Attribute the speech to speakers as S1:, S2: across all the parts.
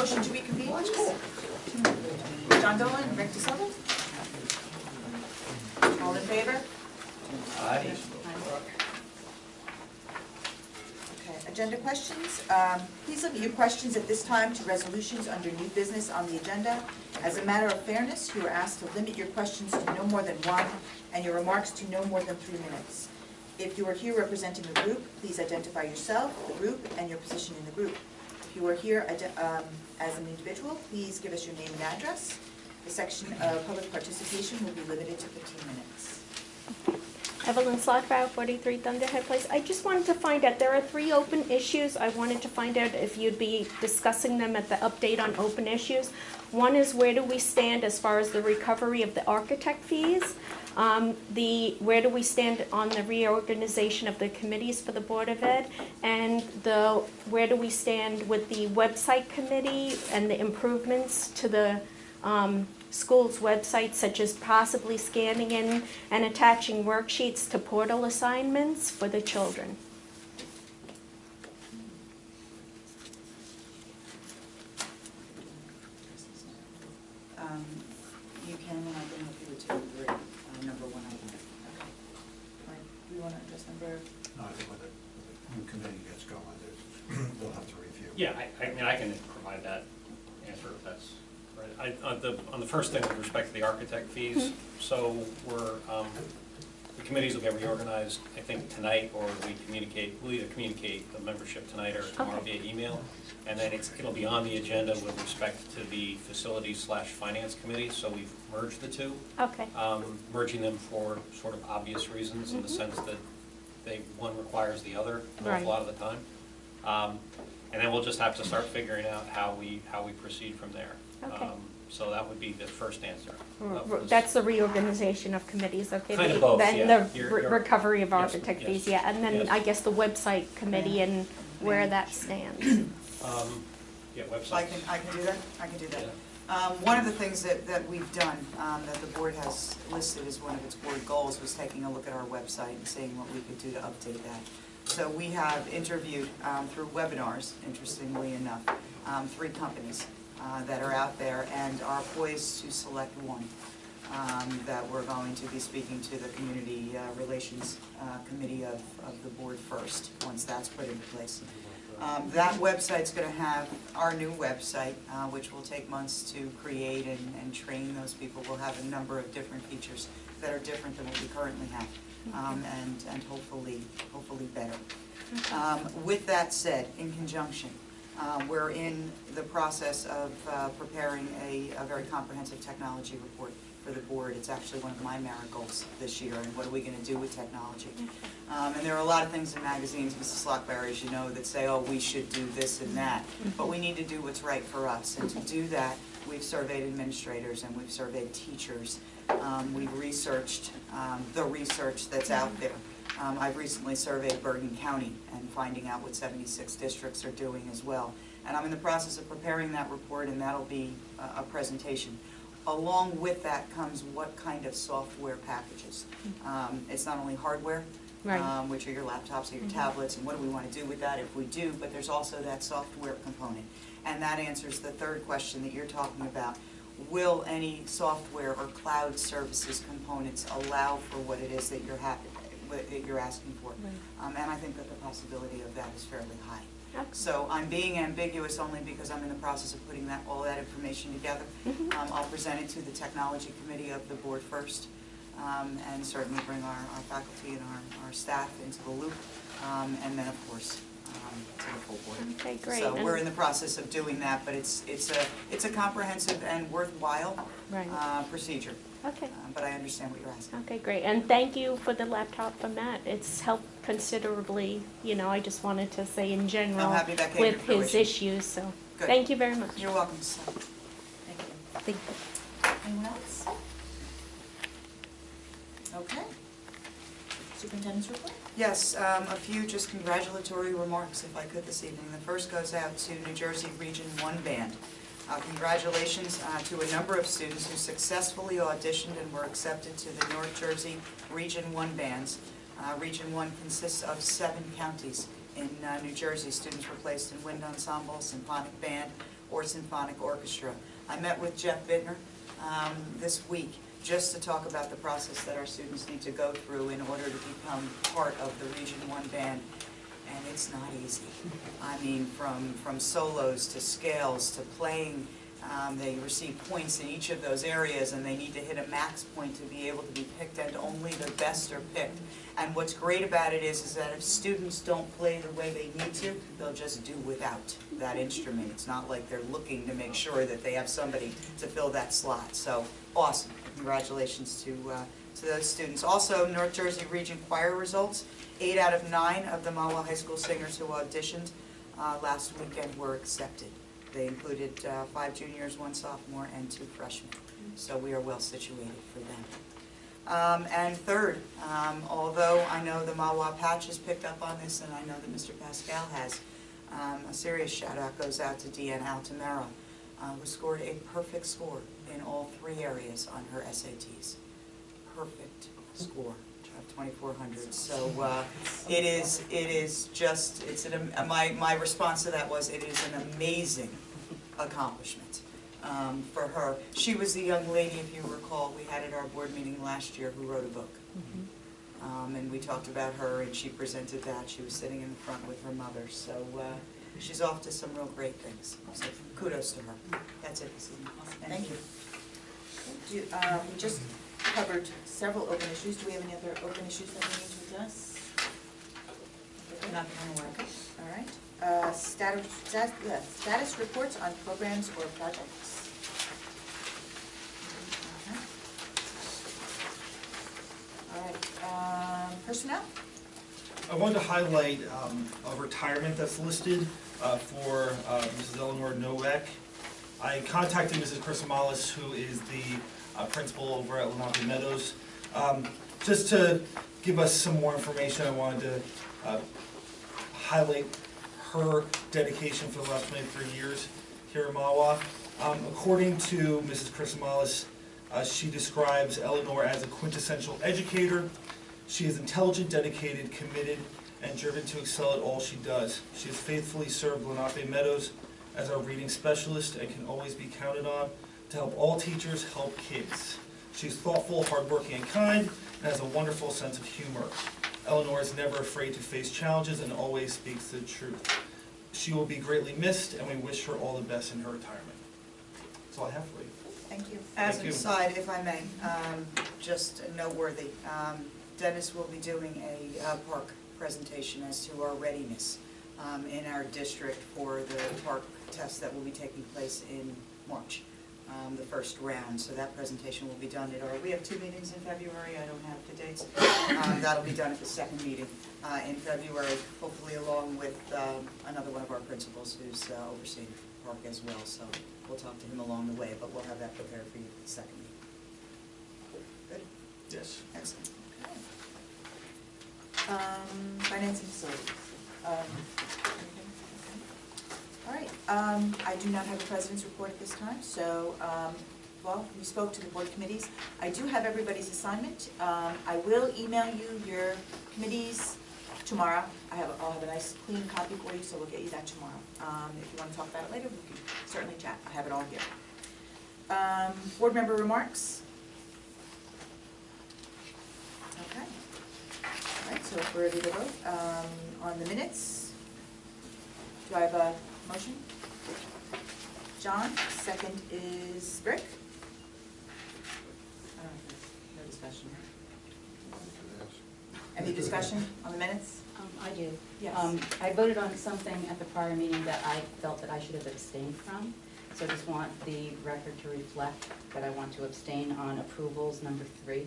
S1: Motion to reconvene, please. John Dolan, Rick DeSilva. All in favor?
S2: Aye.
S1: Okay, agenda questions. Please limit your questions at this time to resolutions under new business on the agenda. As a matter of fairness, you are asked to limit your questions to no more than one and your remarks to no more than 3 minutes. If you are here representing a group, please identify yourself, the group, and your position in the group. If you are here as an individual, please give us your name and address. The section of public participation will be limited to 15 minutes.
S3: Evelyn Slotbow, 43 Thunderhead Place. I just wanted to find out, there are 3 open issues. I wanted to find out if you'd be discussing them at the update on open issues. One is, where do we stand as far as the recovery of the architect fees? Where do we stand on the reorganization of the committees for the Board of Ed? And where do we stand with the website committee and the improvements to the school's website, such as possibly scanning in and attaching worksheets to portal assignments for the children?
S1: You can, and I can help you with 2 and 3. Number 1, I can. Okay. Right. Do you want to address number?
S4: No, I think when the new committee gets going, they'll have to review.
S2: Yeah, I mean, I can provide that answer if that's right. On the first thing with respect to the architect fees, so the committees will get reorganized, I think, tonight, or we'll either communicate the membership tonight or tomorrow via email, and then it'll be on the agenda with respect to the facilities/finance committee, so we've merged the 2.
S3: Okay.
S2: Merging them for sort of obvious reasons in the sense that one requires the other an awful lot of the time. And then we'll just have to start figuring out how we proceed from there.
S3: Okay.
S2: So that would be the first answer.
S3: That's the reorganization of committees, okay?
S2: Kind of both,
S3: then
S2: yeah.
S3: the recovery of architect
S2: yes,
S3: fees, yeah, and then
S2: yes.
S3: I guess the website committee and where that stands.
S2: Yeah, websites.
S1: I can do that. I can do that.
S2: Yeah.
S1: One of the things that we've done, that the board has listed as one of its board goals, was taking a look at our website and seeing what we could do to update that. So we have interviewed through webinars, interestingly enough, 3 companies that are out there and are poised to select one that we're going to be speaking to the Community Relations Committee of the board first, once that's put into place. That website's going to have our new website, which will take months to create and train those people. We'll have a number of different features that are different than what we currently have, and hopefully better. With that said, in conjunction, we're in the process of preparing a very comprehensive technology report for the board. It's actually one of my merit goals this year, and what are we going to do with technology? And there are a lot of things in magazines, Mrs. Lockberry, as you know, that say, oh, we should do this and that, but we need to do what's right for us. And to do that, we've surveyed administrators and we've surveyed teachers. We've researched the research that's out there. I've recently surveyed Bergen County and finding out what 76 districts are doing as well. And I'm in the process of preparing that report, and that'll be a presentation. Along with that comes what kind of software packages. It's not only hardware, which are your laptops or your tablets, and what do we want to do with that if we do, but there's also that software component. And that answers the third question that you're talking about. Will any software or cloud services components allow for what it is that you're asking for? And I think that the possibility of that is fairly high. Okay. So I'm being ambiguous only because I'm in the process of putting all that information together. I'll present it to the technology committee of the board first, and certainly bring our faculty and our staff into the loop, and then of course to the full board.
S3: Okay, great.
S1: So we're in the process of doing that, but it's a comprehensive and worthwhile procedure.
S3: Okay.
S1: But I understand what you're asking.
S3: Okay, great. And thank you for the laptop from Matt. It's helped considerably. You know, I just wanted to say in general with his issues. So
S1: good.
S3: Thank you very much.
S1: You're welcome. Thank you.
S3: Thank you.
S1: Anyone else? Okay. Superintendent's report? Yes, a few just congratulatory remarks, if I could, this evening. The first goes out to New Jersey Region 1 Band. Congratulations to a number of students who successfully auditioned and were accepted to the North Jersey Region 1 bands. Region 1 consists of 7 counties in New Jersey. Students were placed in wind ensemble, symphonic band, or symphonic orchestra. I met with Jeff Bittner this week just to talk about the process that our students need to go through in order to become part of the Region 1 band. And it's not easy. I mean, from solos to scales to playing, they receive points in each of those areas, and they need to hit a max point to be able to be picked, and only the best are picked. And what's great about it is that if students don't play the way they need to, they'll just do without that instrument. It's not like they're looking to make sure that they have somebody to fill that slot. So, awesome. Congratulations to those students. Also, North Jersey Region Choir results. 8 out of 9 of the Mahwah High School singers who auditioned last weekend were accepted. They included 5 juniors, 1 sophomore, and 2 freshmen. So we are well situated for them. And third, although I know the Mahwah Patch has picked up on this, and I know that Mr. Pascal has, a serious shout out goes out to Deanne Altamera, who scored a perfect score in all 3 areas on her SATs. Perfect score of 2,400. So it is just, my response to that was, it is an amazing accomplishment for her. She was the young lady, if you recall, we had at our board meeting last year, who wrote a book. And we talked about her, and she presented that. She was sitting in the front with her mother. So she's off to some real great things. So kudos to her. That's it this evening. Thank you.
S5: We just covered several open issues. Do we have any other open issues that we need to address?
S1: Not that I'm aware of.
S5: All right. Status reports on programs or projects. Okay. All right. Personnel?
S6: I wanted to highlight a retirement that's listed for Mrs. Eleanor Nowak. I contacted Mrs. Chrysomalis, who is the principal over at Lenape Meadows. Just to give us some more information, I wanted to highlight her dedication for the last 23 years here at Mahwah. According to Mrs. Chrysomalis, she describes Eleanor as a quintessential educator. She is intelligent, dedicated, committed, and driven to excel at all she does. She has faithfully served Lenape Meadows as our reading specialist and can always be counted on to help all teachers help kids. She's thoughtful, hardworking, and kind, and has a wonderful sense of humor. Eleanor is never afraid to face challenges and always speaks the truth. She will be greatly missed, and we wish her all the best in her retirement. That's all I have for you.
S5: Thank you.
S1: As
S6: Thank
S1: an
S6: you.
S1: aside, if I may, just noteworthy, Dennis will be doing a park presentation as to our readiness in our district for the park test that will be taking place in March, the first round. So that presentation will be done we have 2 meetings in February, I don't have the dates. That'll be done at the second meeting in February, hopefully along with another one of our principals who's overseeing the park as well. So we'll talk to him along the way, but we'll have that prepared for you at the second meeting. Good?
S6: Yes.
S1: Excellent.
S5: Finance and facilities. Anything? Okay. All right. I do not have a president's report at this time, so, well, we spoke to the board committees. I do have everybody's assignment. I will email you your committees tomorrow. I'll have a nice clean copy for you, so we'll get you that tomorrow. If you want to talk about it later, we can certainly chat. I have it all here. Board member remarks? Okay. All right, so if we're ready to vote, on the minutes, do I have a motion? John, second is Rick. No discussion. Any discussion on the minutes?
S7: I do.
S5: Yes.
S7: I voted on something at the prior meeting that I felt that I should have abstained from. So I just want the record to reflect that I want to abstain on approvals number 3.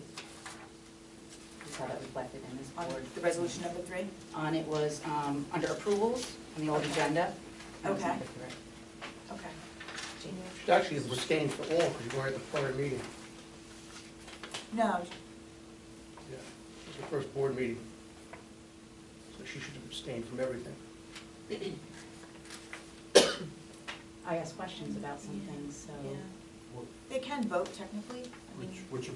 S7: Just have that reflected in this
S5: On
S7: board.
S5: the resolution number 3?
S7: On it was under approvals on the old agenda. That was
S5: Okay.
S7: number 3.
S5: Okay.
S7: Gene?
S8: She actually is abstained for all, because you were at the prior meeting.
S5: No,
S8: Yeah, it was her first board meeting. So she should have abstained from everything.
S7: I asked questions about some things, so.
S5: yeah. They can vote technically. I mean,
S4: Which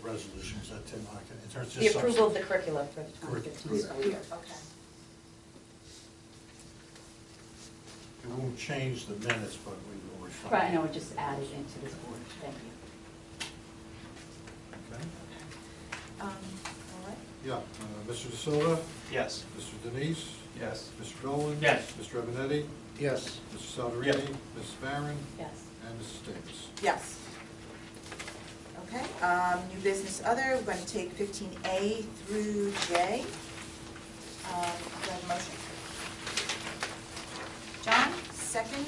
S4: resolution is that, Tim? In terms of
S7: The
S4: just
S7: approval of the curricula for the
S4: Correct.
S7: 2015 school year.
S5: Okay.
S4: We won't change the minutes, but we will refine.
S7: Right, I know, we just added into this board, thank you.
S4: Okay,
S5: All right.
S4: yeah, Mr. De Silva,
S6: Yes.
S4: Mr. Denise,
S6: Yes.
S4: Mr. Dolan.
S2: Yes.
S4: Mr. Ebenetti,
S8: Yes.
S4: Mr. Salverini, Mrs. Barron,
S7: Yes.
S4: and Mrs. Davis.
S5: Yes. Okay, new business other, we're going to take 15A through J. Do I have a motion? John, second.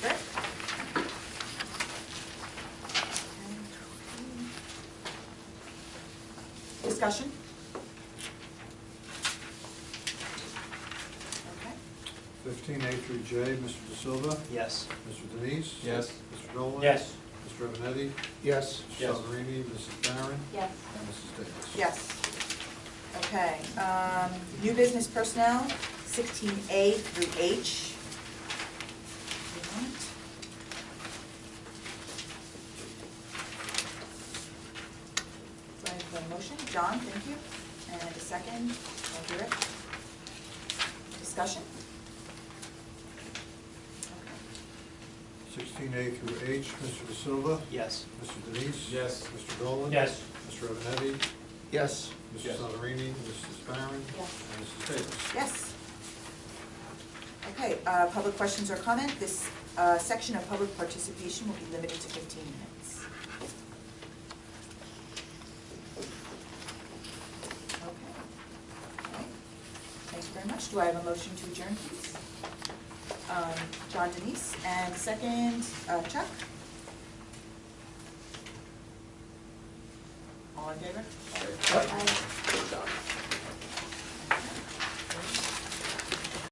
S5: Rick? Discussion? Okay.
S4: 15A through J, Mr. De Silva,
S6: Yes.
S4: Mr. Denise.
S6: Yes.
S4: Mr. Dolan.
S2: Yes.
S4: Mr. Ebenetti,
S8: Yes.
S4: Mr.
S2: Yes.
S4: Salverini, Mrs. Barron,
S7: Yes.
S4: and Mrs. Davis.
S5: Yes. Okay, new business personnel, 16A through H. Do I have a motion? John, thank you. And a second, thank you, Rick. Discussion?
S4: 16A through H, Mr. De Silva,
S6: Yes.
S4: Mr. Denise.
S6: Yes.
S4: Mr. Dolan.
S2: Yes.
S4: Mr. Ebenetti,
S8: Yes.
S4: Mr.
S6: Yes.
S4: Salverini, Mrs. Barron,
S7: Yes.
S4: and Mrs. Davis.
S5: Yes. Okay, public questions or comment? This section of public participation will be limited to 15 minutes. Okay. Okay. Thank you very much. Do I have a motion to adjourn, please? John, Denise, and second, Chuck? All in favor?
S8: Aye.
S5: Aye.